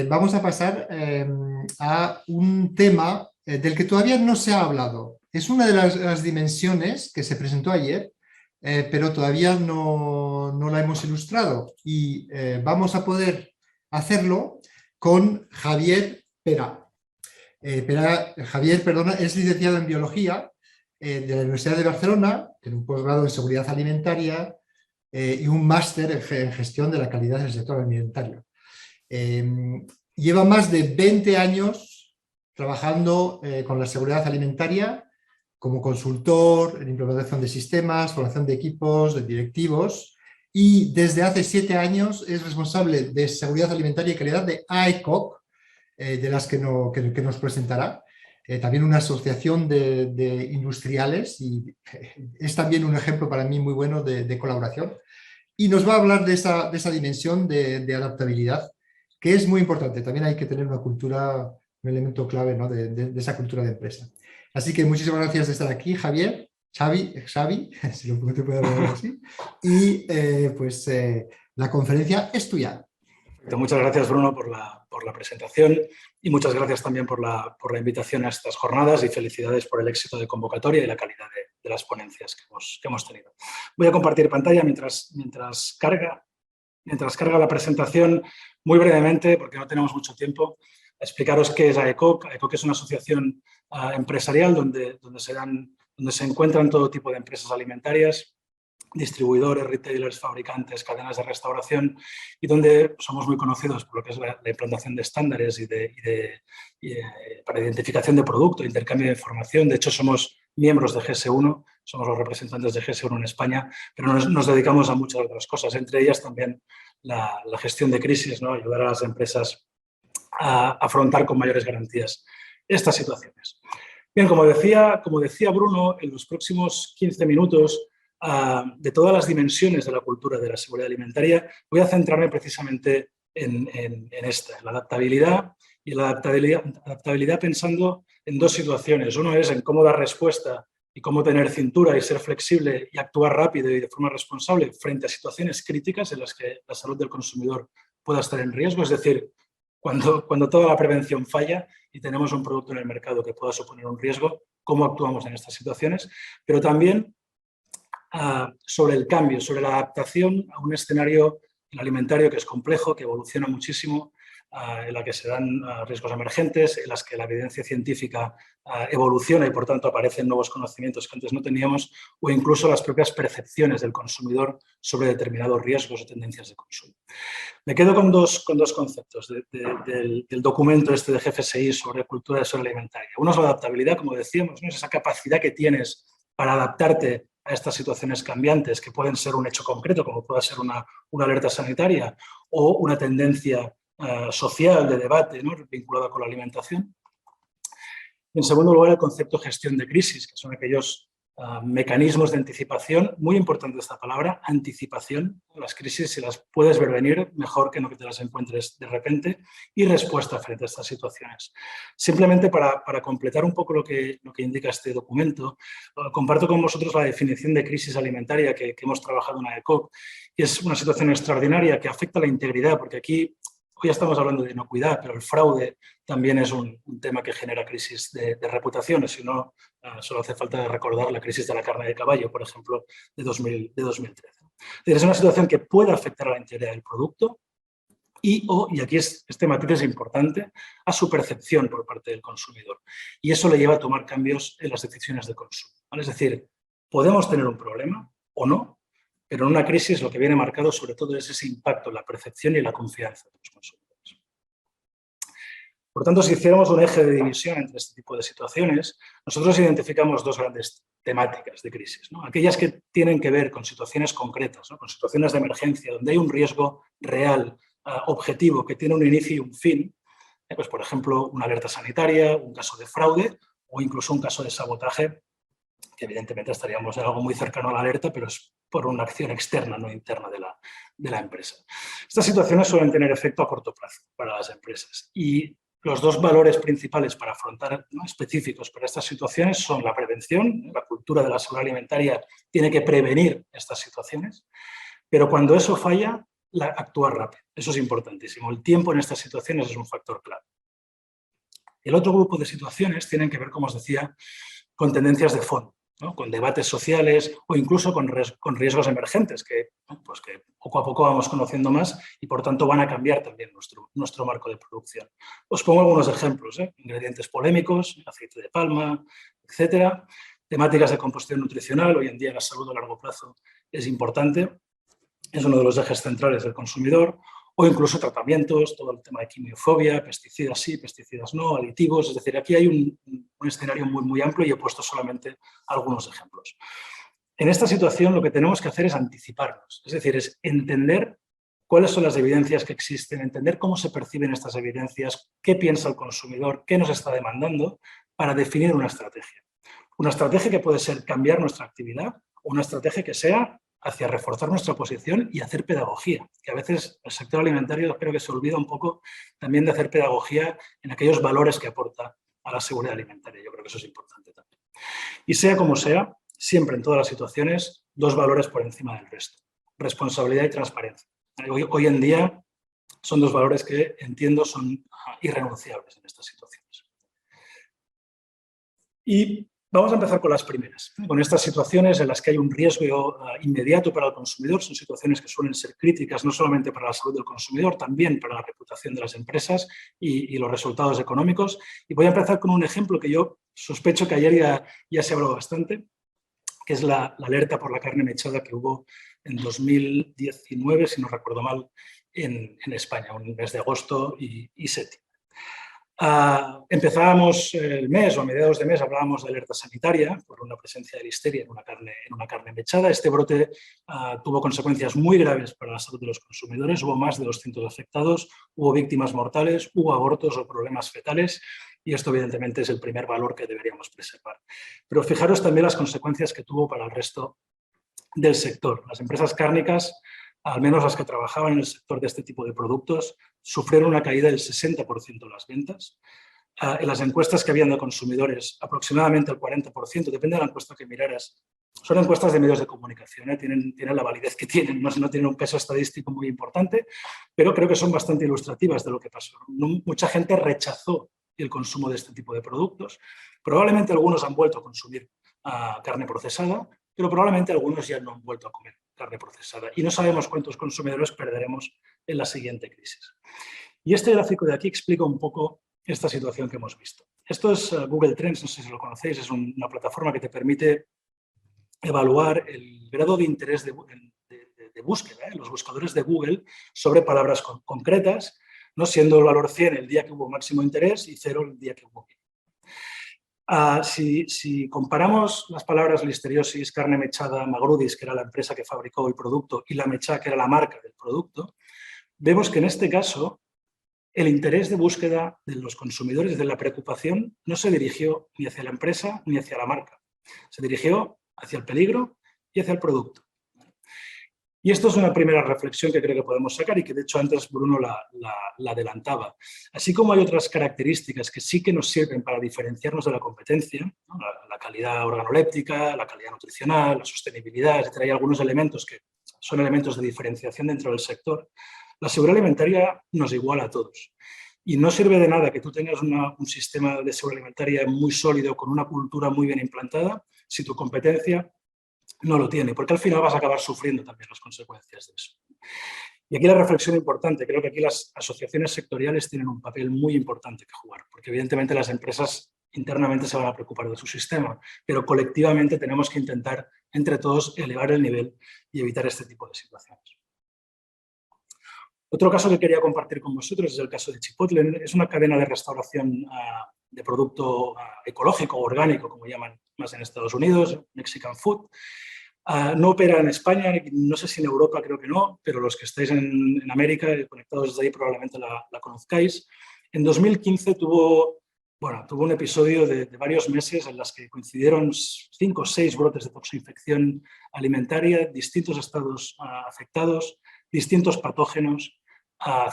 vamos a pasar a un tema del que todavía no se ha hablado. Es una de las dimensiones que se presentó ayer, pero todavía no la hemos ilustrado. Y vamos a poder hacerlo con Javier Pera. Javier, es licenciado en Biología de la Universidad de Barcelona, tiene un posgrado en Seguridad Alimentaria y un máster en Gestión de la Calidad del Sector Alimentario. Lleva más de 20 años trabajando con la seguridad alimentaria como consultor en implementación de sistemas, formación de equipos, de directivos, y desde hace 7 años es responsable de seguridad alimentaria y calidad de AECOC, de las que nos presentará. También una asociación de industriales, y es también un ejemplo para mí muy bueno de colaboración. Y nos va a hablar de esa dimensión de adaptabilidad, que es muy importante. También hay que tener una cultura, un elemento clave, ¿no?, de esa cultura de empresa. Así que muchísimas gracias de estar aquí, Javier, Xavi, si lo puedo hablar así. Y la conferencia es tuya. Muchas gracias, Bruno, por la presentación, y muchas gracias también por la invitación a estas jornadas, y felicidades por el éxito de convocatoria y la calidad de las ponencias que hemos tenido. Voy a compartir pantalla mientras carga la presentación, muy brevemente, porque no tenemos mucho tiempo, explicaros qué es AECOC. AECOC es una asociación empresarial donde se encuentran todo tipo de empresas alimentarias, distribuidores, retailers, fabricantes, cadenas de restauración, y donde somos muy conocidos por lo que es la implantación de estándares para identificación de producto, intercambio de información. De hecho, somos miembros de GS1, somos los representantes de GS1 en España, pero nos dedicamos a muchas otras cosas, entre ellas también la gestión de crisis, ¿no?, ayudar a las empresas a afrontar con mayores garantías estas situaciones. Bien, como decía Bruno, en los próximos 15 minutos, de todas las dimensiones de la cultura de la seguridad alimentaria, voy a centrarme precisamente en la adaptabilidad, y la adaptabilidad pensando en dos situaciones. Uno es en cómo dar respuesta y cómo tener cintura y ser flexible y actuar rápido y de forma responsable frente a situaciones críticas en las que la salud del consumidor pueda estar en riesgo, es decir, cuando toda la prevención falla y tenemos un producto en el mercado que pueda suponer un riesgo, cómo actuamos en estas situaciones, pero también sobre el cambio, sobre la adaptación a un escenario alimentario que es complejo, que evoluciona muchísimo, en la que se dan riesgos emergentes, en las que la evidencia científica evoluciona y, por tanto, aparecen nuevos conocimientos que antes no teníamos, o incluso las propias percepciones del consumidor sobre determinados riesgos o tendencias de consumo. Me quedo con dos conceptos del documento de GFSI sobre cultura de seguridad alimentaria. Uno es la adaptabilidad, como decíamos, ¿no?, es esa capacidad que tienes para adaptarte a estas situaciones cambiantes, que pueden ser un hecho concreto, como pueda ser una alerta sanitaria o una tendencia social de debate, ¿no?, vinculada con la alimentación. En segundo lugar, el concepto de gestión de crisis, que son aquellos mecanismos de anticipación, muy importante esta palabra, anticipación. Las crisis, si las puedes ver venir, mejor que no que te las encuentres de repente, y respuesta frente a estas situaciones. Simplemente para completar un poco lo que indica este documento, comparto con vosotros la definición de crisis alimentaria que hemos trabajado en AECOC, y es una situación extraordinaria que afecta a la integridad, porque aquí hoy estamos hablando de inocuidad, pero el fraude también es un tema que genera crisis de reputaciones. Si no, solo hace falta recordar la crisis de la carne de caballo, por ejemplo, de 2013. Es una situación que puede afectar a la integridad del producto y aquí este matiz es importante, a su percepción por parte del consumidor. Y eso le lleva a tomar cambios en las decisiones de consumo, ¿vale? Es decir, podemos tener un problema o no, pero en una crisis lo que viene marcado sobre todo es ese impacto en la percepción y la confianza de los consumidores. Por tanto, si hiciéramos un eje de división entre este tipo de situaciones, nosotros identificamos dos grandes temáticas de crisis, ¿no? Aquellas que tienen que ver con situaciones concretas, ¿no?, con situaciones de emergencia, donde hay un riesgo real, objetivo, que tiene un inicio y un fin, pues, por ejemplo, una alerta sanitaria, un caso de fraude o incluso un caso de sabotaje, que evidentemente estaríamos en algo muy cercano a la alerta, pero es por una acción externa, no interna de la empresa. Estas situaciones suelen tener efecto a corto plazo para las empresas, y los dos valores principales para afrontar, ¿no?, específicos para estas situaciones son la prevención. La cultura de la seguridad alimentaria tiene que prevenir estas situaciones, pero cuando eso falla, actuar rápido. Eso es importantísimo. El tiempo en estas situaciones es un factor clave. El otro grupo de situaciones tienen que ver, como os decía, con tendencias de fondo, ¿no? Con debates sociales o incluso con riesgos emergentes que, ¿no? Pues que poco a poco vamos conociendo más y por tanto van a cambiar también nuestro marco de producción. Os pongo algunos ejemplos, ingredientes polémicos, aceite de palma, etcétera. Temáticas de composición nutricional, hoy en día la salud a largo plazo es importante, es uno de los ejes centrales del consumidor, o incluso tratamientos, todo el tema de quimiofobia, pesticidas sí, pesticidas no, aditivos, es decir, aquí hay un escenario muy amplio y he puesto solamente algunos ejemplos. En esta situación lo que tenemos que hacer es anticiparnos, es decir, es entender cuáles son las evidencias que existen, entender cómo se perciben estas evidencias, qué piensa el consumidor, qué nos está demandando, para definir una estrategia. Una estrategia que puede ser cambiar nuestra actividad o una estrategia que sea hacia reforzar nuestra posición y hacer pedagogía, que a veces el sector alimentario creo que se olvida un poco también de hacer pedagogía en aquellos valores que aporta a la seguridad alimentaria. Yo creo que eso es importante también. Y sea como sea, siempre en todas las situaciones, dos valores por encima del resto, responsabilidad y transparencia. Hoy en día son dos valores que entiendo son irrenunciables en estas situaciones. Y vamos a empezar con las primeras, con estas situaciones en las que hay un riesgo inmediato para el consumidor. Son situaciones que suelen ser críticas no solamente para la salud del consumidor, también para la reputación de las empresas y los resultados económicos. Y voy a empezar con un ejemplo que yo sospecho que ayer ya se habló bastante, que es la alerta por la carne mechada que hubo en 2019, si no recuerdo mal, en España, un mes de agosto y septiembre. Empezábamos el mes o a mediados de mes hablábamos de alerta sanitaria por una presencia de listeria en una carne mechada. Este brote tuvo consecuencias muy graves para la salud de los consumidores. Hubo más de 200 afectados, hubo víctimas mortales, hubo abortos o problemas fetales y esto evidentemente es el primer valor que deberíamos preservar. Pero fijaros también las consecuencias que tuvo para el resto del sector. Las empresas cárnicas, al menos las que trabajaban en el sector de este tipo de productos, sufrieron una caída del 60% de las ventas. En las encuestas que habían de consumidores, aproximadamente el 40%, depende de la encuesta que miraras, son encuestas de medios de comunicación, tienen la validez que tienen, no tienen un peso estadístico muy importante, pero creo que son bastante ilustrativas de lo que pasó. Mucha gente rechazó el consumo de este tipo de productos. Probablemente algunos han vuelto a consumir carne procesada, pero probablemente algunos ya no han vuelto a comer carne procesada y no sabemos cuántos consumidores perderemos en la siguiente crisis. Y este gráfico de aquí explica un poco esta situación que hemos visto. Esto es Google Trends, no sé si lo conocéis, es una plataforma que te permite evaluar el grado de interés de búsqueda en los buscadores de Google sobre palabras concretas, no siendo el valor 100 el día que hubo máximo interés y 0 el día que hubo mínimo. Si comparamos las palabras listeriosis, carne mechada, Magrudis, que era la empresa que fabricó el producto, y la mechada, que era la marca del producto, vemos que en este caso el interés de búsqueda de los consumidores, de la preocupación, no se dirigió ni hacia la empresa ni hacia la marca. Se dirigió hacia el peligro y hacia el producto. Y esto es una primera reflexión que creo que podemos sacar y que de hecho antes Bruno la adelantaba. Así como hay otras características que sí que nos sirven para diferenciarnos de la competencia, ¿no? La calidad organoléptica, la calidad nutricional, la sostenibilidad, etc. Hay algunos elementos que son elementos de diferenciación dentro del sector. La seguridad alimentaria nos iguala a todos. Y no sirve de nada que tú tengas un sistema de seguridad alimentaria muy sólido, con una cultura muy bien implantada, si tu competencia no lo tiene, porque al final vas a acabar sufriendo también las consecuencias de eso. Y aquí la reflexión importante, creo que aquí las asociaciones sectoriales tienen un papel muy importante que jugar, porque evidentemente las empresas internamente se van a preocupar de su sistema, pero colectivamente tenemos que intentar entre todos elevar el nivel y evitar este tipo de situaciones. Otro caso que quería compartir con vosotros es el caso de Chipotle. Es una cadena de restauración de producto ecológico o orgánico, como llaman más en Estados Unidos, Mexican Food. No opera en España, no sé si en Europa, creo que no, pero los que estáis en América, conectados desde ahí, probablemente la conozcáis. En 2015 tuvo un episodio de varios meses en los que coincidieron 5 o 6 brotes de toxoinfección alimentaria, distintos estados afectados, distintos patógenos,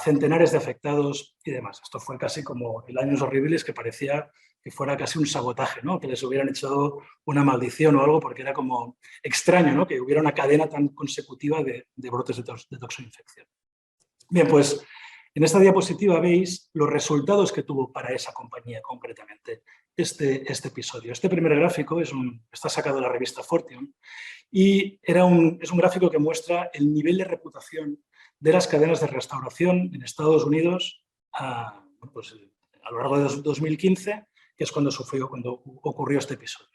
centenares de afectados y demás. Esto fue casi como el Años Horribles, que parecía que fuera casi un sabotaje, ¿no? Que les hubieran echado una maldición o algo, porque era como extraño, ¿no? Que hubiera una cadena tan consecutiva de brotes de toxoinfección. Bien, pues en esta diapositiva veis los resultados que tuvo para esa compañía concretamente este episodio. Este primer gráfico está sacado de la revista Fortune y es un gráfico que muestra el nivel de reputación de las cadenas de restauración en Estados Unidos a lo largo de 2015, que es cuando ocurrió este episodio.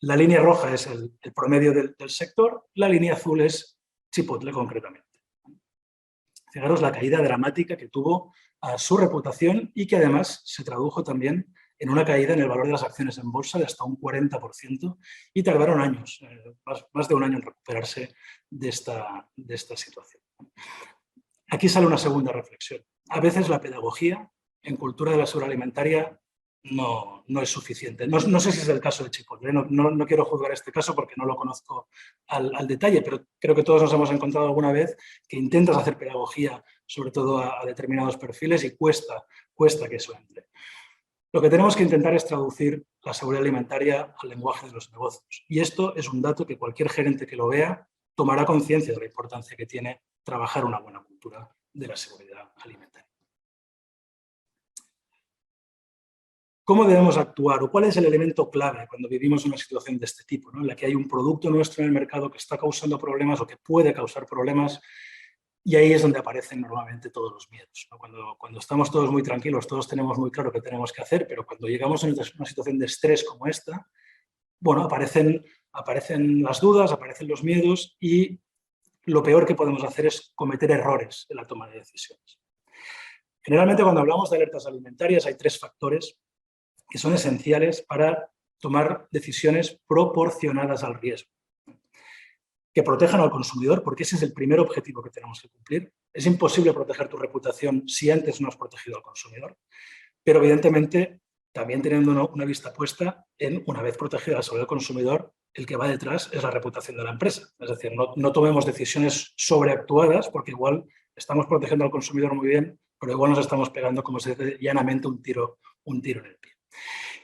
La línea roja es el promedio del sector, la línea azul es Chipotle concretamente. Fijaros la caída dramática que tuvo a su reputación y que además se tradujo también en una caída en el valor de las acciones en bolsa de hasta un 40% y tardaron años, más de un año en recuperarse de esta situación. Aquí sale una segunda reflexión. A veces la pedagogía en cultura de la seguridad alimentaria no es suficiente. No sé si es el caso de Chipotle, no quiero juzgar este caso porque no lo conozco al detalle, pero creo que todos nos hemos encontrado alguna vez que intentas hacer pedagogía, sobre todo a determinados perfiles, y cuesta que eso entre. Lo que tenemos que intentar es traducir la seguridad alimentaria al lenguaje de los negocios. Y esto es un dato que cualquier gerente que lo vea tomará conciencia de la importancia que tiene trabajar una buena cultura de la seguridad alimentaria. ¿Cómo debemos actuar o cuál es el elemento clave cuando vivimos una situación de este tipo, ¿no? En la que hay un producto nuestro en el mercado que está causando problemas o que puede causar problemas? Y ahí es donde aparecen normalmente todos los miedos, ¿no? Cuando estamos todos muy tranquilos, todos tenemos muy claro qué tenemos que hacer, pero cuando llegamos a una situación de estrés como esta, bueno, aparecen las dudas, aparecen los miedos y lo peor que podemos hacer es cometer errores en la toma de decisiones. Generalmente cuando hablamos de alertas alimentarias hay 3 factores que son esenciales para tomar decisiones proporcionadas al riesgo. Que protejan al consumidor, porque ese es el primer objetivo que tenemos que cumplir. Es imposible proteger tu reputación si antes no has protegido al consumidor, pero evidentemente también teniendo una vista puesta en, una vez protegida la seguridad del consumidor, el que va detrás es la reputación de la empresa. Es decir, no tomemos decisiones sobreactuadas, porque igual estamos protegiendo al consumidor muy bien, pero igual nos estamos pegando, como se dice llanamente, un tiro en el pie.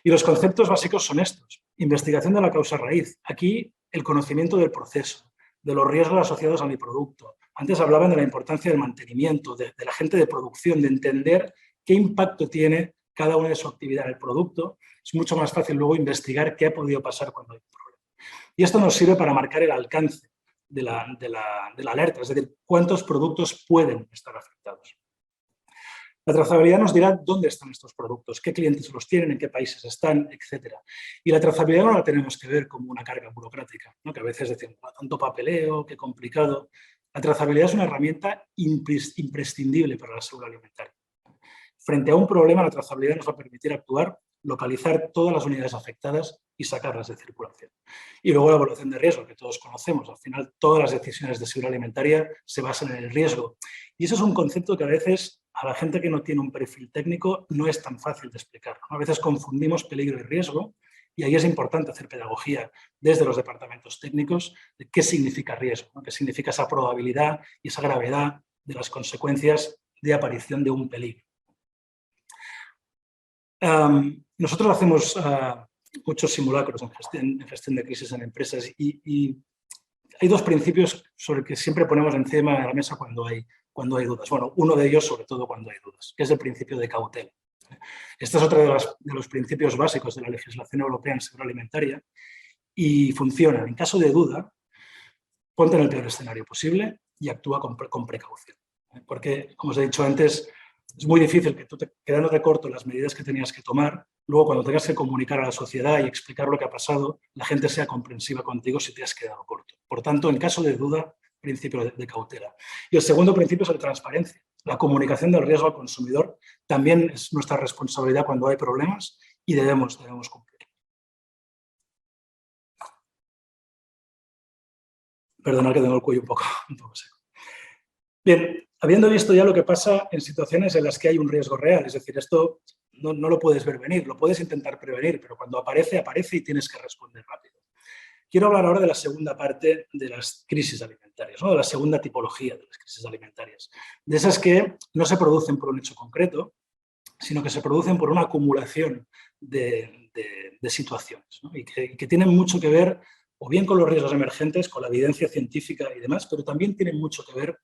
Y los conceptos básicos son estos. Investigación de la causa raíz. Aquí el conocimiento del proceso, de los riesgos asociados a mi producto. Antes hablaban de la importancia del mantenimiento, de la gente de producción, de entender qué impacto tiene cada una de su actividad en el producto. Es mucho más fácil luego investigar qué ha podido pasar cuando hay un problema. Y esto nos sirve para marcar el alcance de la alerta, es decir, cuántos productos pueden estar afectados. La trazabilidad nos dirá dónde están estos productos, qué clientes los tienen, en qué países están, etc. Y la trazabilidad no la tenemos que ver como una carga burocrática, ¿no? Que a veces decimos, tanto papeleo, qué complicado. La trazabilidad es una herramienta imprescindible para la seguridad alimentaria. Frente a un problema, la trazabilidad nos va a permitir actuar, localizar todas las unidades afectadas y sacarlas de circulación. Y luego la evaluación de riesgo, que todos conocemos. Al final, todas las decisiones de seguridad alimentaria se basan en el riesgo. Y eso es un concepto que a veces a la gente que no tiene un perfil técnico no es tan fácil de explicar, ¿no? A veces confundimos peligro y riesgo y ahí es importante hacer pedagogía desde los departamentos técnicos de qué significa riesgo, ¿no? Qué significa esa probabilidad y esa gravedad de las consecuencias de aparición de un peligro. Nosotros hacemos muchos simulacros en gestión de crisis en empresas y hay 2 principios sobre que siempre ponemos encima de la mesa cuando hay dudas. Bueno, uno de ellos sobre todo cuando hay dudas, que es el principio de cautela. Este es otro de los principios básicos de la legislación europea en seguridad alimentaria y funciona. En caso de duda, ponte en el peor escenario posible y actúa con precaución. Porque, como os he dicho antes, es muy difícil que tú, quedándote corto en las medidas que tenías que tomar, luego cuando tengas que comunicar a la sociedad y explicar lo que ha pasado, la gente sea comprensiva contigo si te has quedado corto. Por tanto, en caso de duda, principio de cautela. Y el segundo principio es la transparencia. La comunicación del riesgo al consumidor también es nuestra responsabilidad cuando hay problemas y debemos cumplir. Perdonad que tengo el cuello un poco seco. Bien, habiendo visto ya lo que pasa en situaciones en las que hay un riesgo real, es decir, esto no lo puedes ver venir, lo puedes intentar prevenir, pero cuando aparece y tienes que responder rápido. Quiero hablar ahora de la segunda parte de las crisis alimentarias, ¿no? De la segunda tipología de las crisis alimentarias. De esas que no se producen por un hecho concreto, sino que se producen por una acumulación de situaciones, ¿no? Y que tienen mucho que ver o bien con los riesgos emergentes, con la evidencia científica y demás, pero también tienen mucho que ver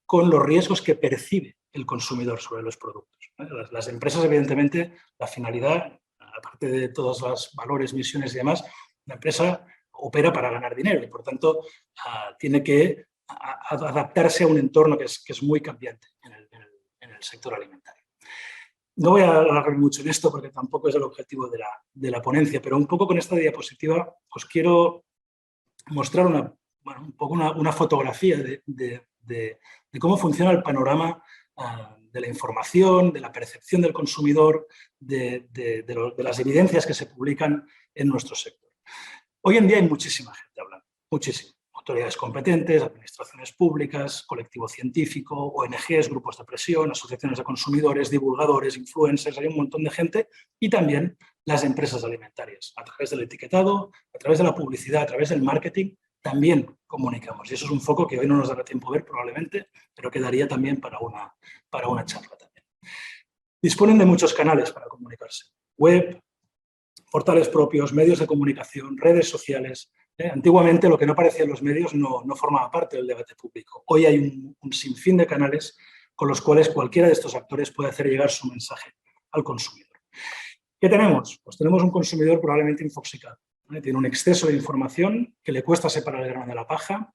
con los riesgos que percibe el consumidor sobre los productos. Las empresas, evidentemente, la finalidad, aparte de todos los valores, misiones y demás, la empresa opera para ganar dinero y, por tanto, tiene que adaptarse a un entorno que es muy cambiante en el sector alimentario. No voy a alargarme mucho en esto porque tampoco es el objetivo de la ponencia, pero un poco con esta diapositiva os quiero mostrar una fotografía de cómo funciona el panorama de la información, de la percepción del consumidor, de las evidencias que se publican en nuestro sector. Hoy en día hay muchísima gente hablando, muchísima. Autoridades competentes, administraciones públicas, colectivo científico, ONGs, grupos de presión, asociaciones de consumidores, divulgadores, influencers, hay un montón de gente y también las empresas alimentarias. A través del etiquetado, a través de la publicidad, a través del marketing, también comunicamos. Y eso es un foco que hoy no nos dará tiempo a ver probablemente, pero quedaría también para una charla también. Disponen de muchos canales para comunicarse. Web, portales propios, medios de comunicación, redes sociales. Antiguamente lo que no aparecía en los medios no formaba parte del debate público. Hoy hay un sinfín de canales con los cuales cualquiera de estos actores puede hacer llegar su mensaje al consumidor. ¿Qué tenemos? Pues tenemos un consumidor probablemente infoxicado. Tiene un exceso de información que le cuesta separar el grano de la paja,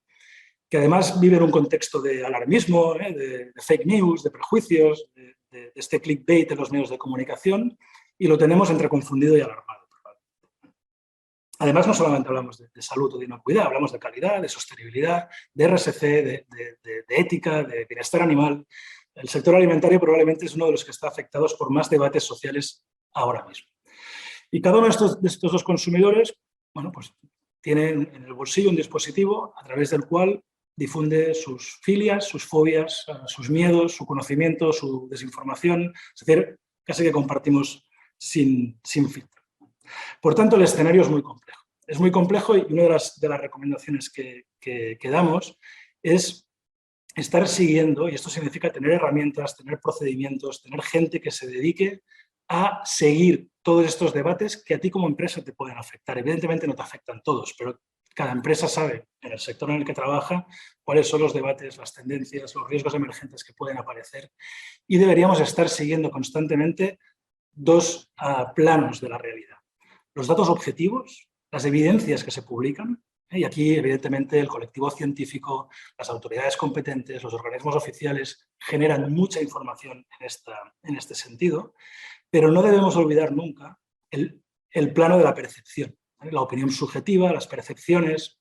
que además vive en un contexto de alarmismo, de fake news, de prejuicios, de este clickbait en los medios de comunicación, y lo tenemos entre confundido y alarmado. Además, no solamente hablamos de salud o de inocuidad, hablamos de calidad, de sostenibilidad, de RSC, de ética, de bienestar animal. El sector alimentario probablemente es uno de los que está afectados por más debates sociales ahora mismo. Y cada uno de estos dos consumidores, pues tiene en el bolsillo un dispositivo a través del cual difunde sus filias, sus fobias, sus miedos, su conocimiento, su desinformación. Es decir, casi que compartimos sin filtro. Por tanto, el escenario es muy complejo. Es muy complejo y una de las recomendaciones que damos es estar siguiendo, y esto significa tener herramientas, tener procedimientos, tener gente que se dedique a seguir todos estos debates que a ti como empresa te pueden afectar. Evidentemente no te afectan todos, pero cada empresa sabe en el sector en el que trabaja cuáles son los debates, las tendencias, los riesgos emergentes que pueden aparecer y deberíamos estar siguiendo constantemente dos planos de la realidad. Los datos objetivos, las evidencias que se publican, y aquí evidentemente el colectivo científico, las autoridades competentes, los organismos oficiales generan mucha información en este sentido, pero no debemos olvidar nunca el plano de la percepción, la opinión subjetiva, las percepciones,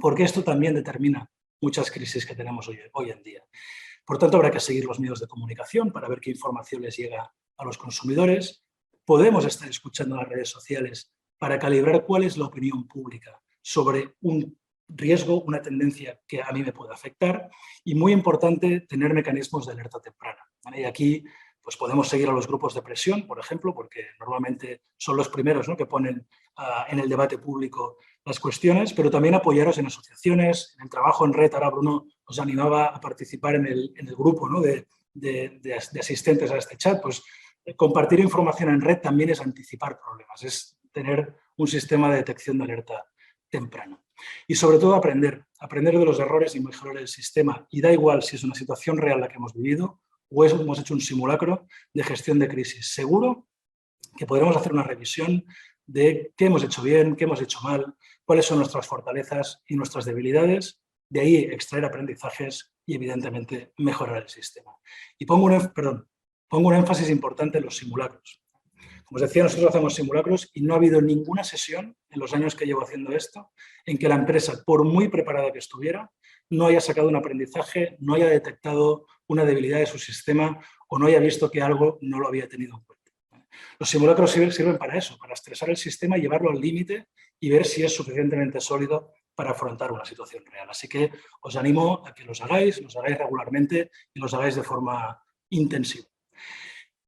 porque esto también determina muchas crisis que tenemos hoy en día. Por tanto, habrá que seguir los medios de comunicación para ver qué información les llega a los consumidores. Podemos estar escuchando las redes sociales para calibrar cuál es la opinión pública sobre un riesgo, una tendencia que a mí me puede afectar. Y muy importante, tener mecanismos de alerta temprana. Y aquí pues podemos seguir a los grupos de presión, por ejemplo, porque normalmente son los primeros, ¿no?, que ponen en el debate público las cuestiones, pero también apoyaros en asociaciones, en el trabajo en red. Ahora Bruno os animaba a participar en el grupo, ¿no?, de asistentes a este chat. Pues compartir información en red también es anticipar problemas, es tener un sistema de detección de alerta temprano. Y sobre todo aprender de los errores y mejorar el sistema. Y da igual si es una situación real la que hemos vivido o hemos hecho un simulacro de gestión de crisis. Seguro que podremos hacer una revisión de qué hemos hecho bien, qué hemos hecho mal, cuáles son nuestras fortalezas y nuestras debilidades, de ahí extraer aprendizajes y, evidentemente, mejorar el sistema. Y pongo un énfasis importante en los simulacros. Como os decía, nosotros hacemos simulacros y no ha habido ninguna sesión en los años que llevo haciendo esto en que la empresa, por muy preparada que estuviera, no haya sacado un aprendizaje, no haya detectado una debilidad de su sistema o no haya visto que algo no lo había tenido en cuenta. Los simulacros sirven para eso, para estresar el sistema, llevarlo al límite y ver si es suficientemente sólido para afrontar una situación real. Así que os animo a que los hagáis regularmente y los hagáis de forma intensiva.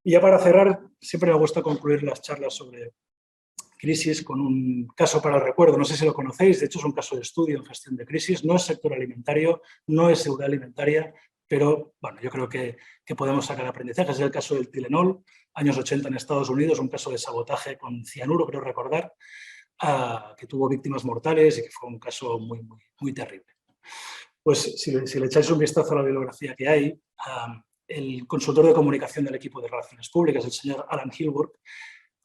Y ya para cerrar, siempre me gusta concluir las charlas sobre crisis con un caso para el recuerdo. No sé si lo conocéis, de hecho es un caso de estudio en gestión de crisis, no es sector alimentario, no es seguridad alimentaria, pero bueno, yo creo que podemos sacar aprendizajes. Es el caso del Tylenol, años 80 en Estados Unidos, un caso de sabotaje con cianuro, creo recordar, que tuvo víctimas mortales y que fue un caso muy, muy, muy terrible. Pues si le echáis un vistazo a la bibliografía que hay, el consultor de comunicación del equipo de Relaciones Públicas, el señor Alan Hilburg,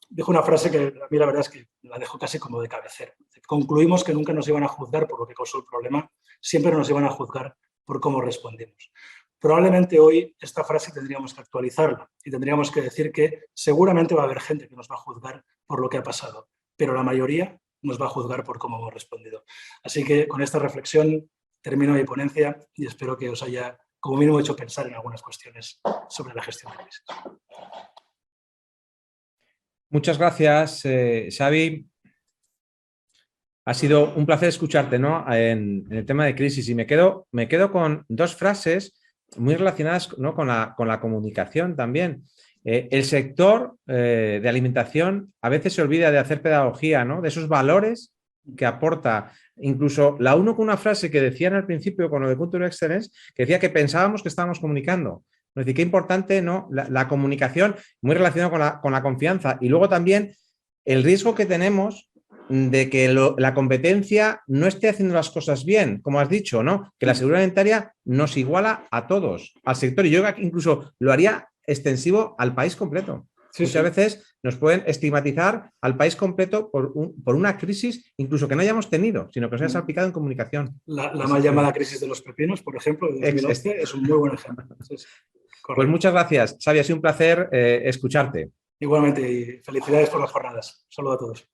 dijo una frase que a mí la verdad es que la dejo casi como de cabecera. Concluimos que nunca nos iban a juzgar por lo que causó el problema, siempre nos iban a juzgar por cómo respondimos. Probablemente hoy esta frase tendríamos que actualizarla y tendríamos que decir que seguramente va a haber gente que nos va a juzgar por lo que ha pasado, pero la mayoría nos va a juzgar por cómo hemos respondido. Así que con esta reflexión termino mi ponencia y espero que os haya como mínimo hecho pensar en algunas cuestiones sobre la gestión de crisis. Muchas gracias, Xavi. Ha sido un placer escucharte, ¿no?, en el tema de crisis, y me quedo con dos frases muy relacionadas, ¿no?, con la comunicación también. El sector de alimentación a veces se olvida de hacer pedagogía, ¿no?, de esos valores que aporta. Incluso la uno con una frase que decían al principio con lo de Cultural Excellence, que decía que pensábamos que estábamos comunicando. Es decir, qué importante, ¿no?, la comunicación, muy relacionada con la confianza. Y luego también el riesgo que tenemos de que la competencia no esté haciendo las cosas bien, como has dicho, ¿no?, que la seguridad alimentaria nos iguala a todos, al sector, y yo incluso lo haría extensivo al país completo. Sí, muchas veces nos pueden estigmatizar al país completo por una crisis, incluso que no hayamos tenido, sino que nos haya salpicado en comunicación. La mal llamada crisis de los pepinos, por ejemplo, de 2011, es un muy buen ejemplo. Pues muchas gracias, Xavi, ha sido un placer escucharte. Igualmente, y felicidades por las jornadas. Un saludo a todos.